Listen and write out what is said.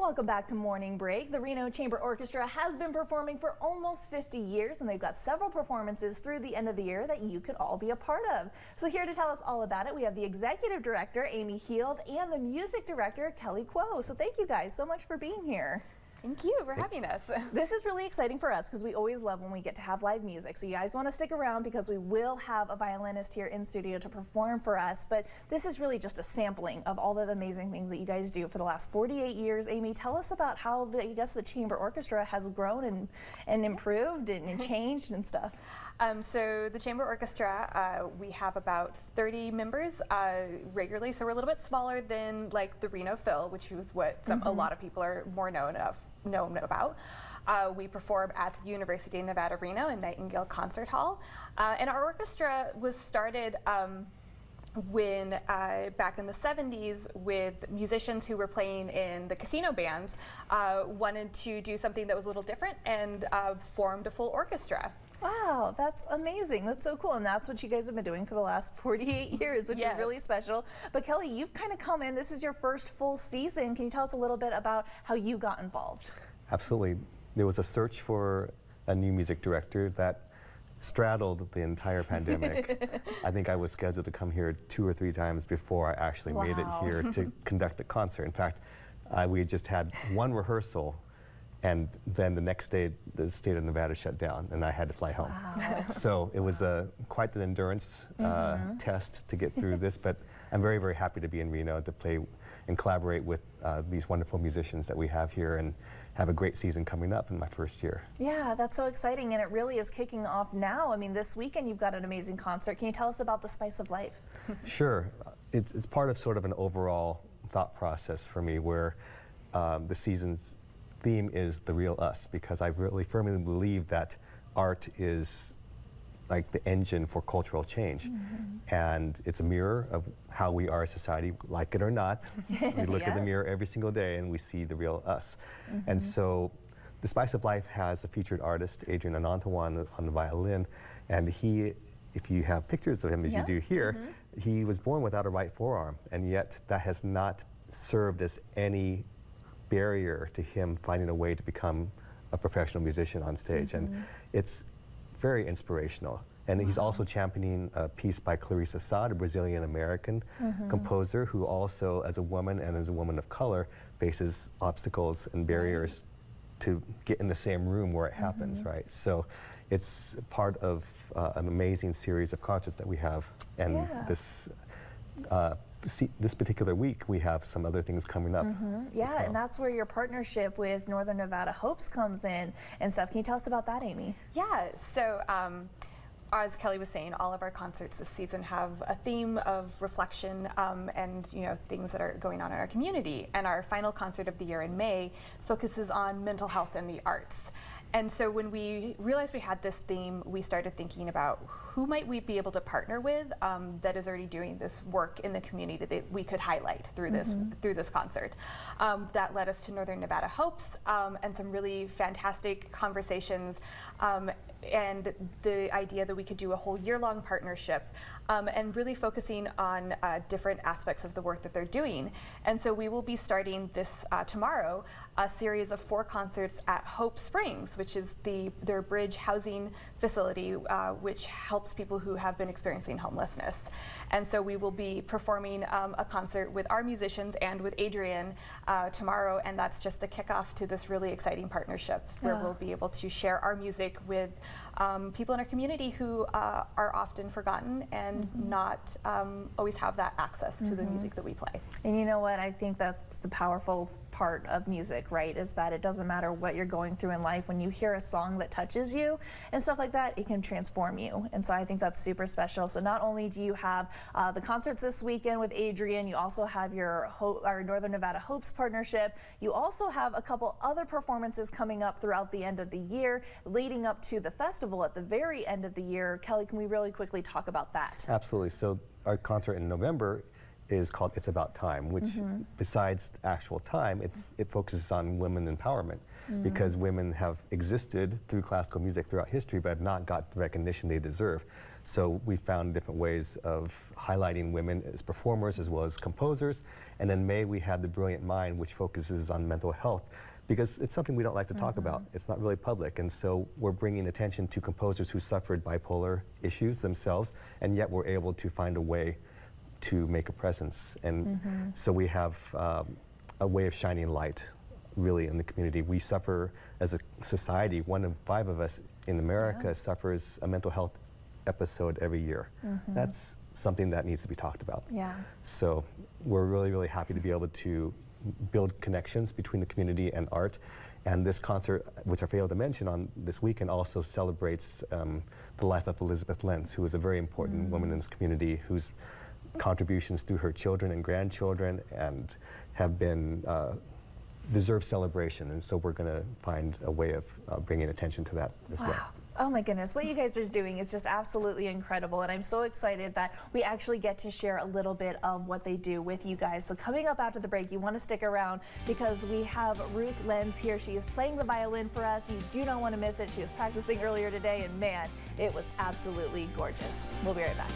Welcome back to Morning Break. The Reno Chamber Orchestra has been performing for almost 50 years, and they've got several performances through the end of the year that you could all be a part of. So here to tell us all about it, we have the Executive Director, Amy Heald, and the Music Director, Katey. So thank you guys so much for being here. Thank you for having us. This is really exciting for us because we always love when we get to have live music. So you guys want to stick around because we will have a violinist here in studio to perform for us. But this is really just a sampling of all the amazing things that you guys do for the last 48 years. Amy, tell us about how the Chamber Orchestra has grown and improved and changed and stuff. So the Chamber Orchestra, we have about 30 members regularly. So we're a little bit smaller than like the Reno Phil, which is what a lot of people are more known about. We perform at the University of Nevada, Reno in Nightingale Concert Hall. And our orchestra was started when back in the 70s with musicians who were playing in the casino bands wanted to do something that was a little different and formed a full orchestra. Wow, that's amazing. That's so cool. And that's what you guys have been doing for the last 48 years, which is really special. But Kelly, you've kind of come in. This is your first full season. Can you tell us a little bit about how you got involved? Absolutely. There was a search for a new music director that straddled the entire pandemic. I think I was scheduled to come here 2 or 3 times before I actually made it here to conduct a concert. In fact, we had just had one rehearsal, and then the next day, the state of Nevada shut down, and I had to fly home. Wow. So it was quite an endurance test to get through this, but I'm very, very happy to be in Reno to play and collaborate with these wonderful musicians that we have here and have a great season coming up in my first year. Yeah, that's so exciting, and it really is kicking off now. I mean, this weekend you've got an amazing concert. Can you tell us about the Spice of Life? Sure. It's part of sort of an overall thought process for me where the season's theme is the real us, because I really firmly believe that art is like the engine for cultural change. And it's a mirror of how we are as a society, like it or not. We look at the mirror every single day and we see the real us. And so the Spice of Life has a featured artist, Adrian Anantawan, on the violin, and he, if you have pictures of him as you do here, he was born without a right forearm, and yet that has not served as any barrier to him finding a way to become a professional musician on stage. And it's very inspirational. And he's also championing a piece by Clarissa Saad, a Brazilian-American composer who also, as a woman and as a woman of color, faces obstacles and barriers to get in the same room where it happens, right? So it's part of an amazing series of concerts that we have. And this particular week, we have some other things coming up. Yeah, and that's where your partnership with Northern Nevada Hopes comes in and stuff. Can you tell us about that, Amy? Yeah, so as Kelly was saying, all of our concerts this season have a theme of reflection and things that are going on in our community. And our final concert of the year in May focuses on mental health and the arts. And so when we realized we had this theme, we started thinking about who might we be able to partner with that is already doing this work in the community that we could highlight through this concert. That led us to Northern Nevada Hopes and some really fantastic conversations and the idea that we could do a whole year-long partnership and really focusing on different aspects of the work that they're doing. And so we will be starting this tomorrow, a series of 4 concerts at Hope Springs, which is their bridge housing facility, which helps people who have been experiencing homelessness. And so we will be performing a concert with our musicians and with Adrian tomorrow, and that's just the kickoff to this really exciting partnership where we'll be able to share our music with people in our community who are often forgotten and not always have that access to the music that we play. And you know what, I think that's the powerful part of music, right, is that it doesn't matter what you're going through in life. When you hear a song that touches you and stuff like that, it can transform you. And so I think that's super special. So not only do you have the concerts this weekend with Adrian, you also have your Northern Nevada Hopes partnership. You also have a couple other performances coming up throughout the end of the year, leading up to the festival at the very end of the year. Kelly, can we really quickly talk about that? Absolutely. So our concert in November is called It's About Time, which besides actual time, it focuses on women empowerment because women have existed through classical music throughout history but have not got the recognition they deserve. So we found different ways of highlighting women as performers as well as composers. And in May, we had The Brilliant Mind, which focuses on mental health, because it's something we don't like to talk about. It's not really public. And so we're bringing attention to composers who suffered bipolar issues themselves, and yet we're able to find a way to make a presence. And so we have a way of shining light really in the community. We suffer as a society, 1 in 5 of us in America suffers a mental health episode every year. That's something that needs to be talked about. Yeah. So we're really, really happy to be able to build connections between the community and art. And this concert, which I failed to mention on this weekend, also celebrates the life of Elizabeth Lenz, who is a very important woman in this community, whose contributions through her children and grandchildren and have been deserve celebration. And so we're going to find a way of bringing attention to that as well. Oh my goodness, what you guys are doing is just absolutely incredible, and I'm so excited that we actually get to share a little bit of what they do with you guys. So coming up after the break, you want to stick around because we have Ruth Lenz here. She is playing the violin for us. You do not want to miss it. She was practicing earlier today, and man, it was absolutely gorgeous. We'll be right back.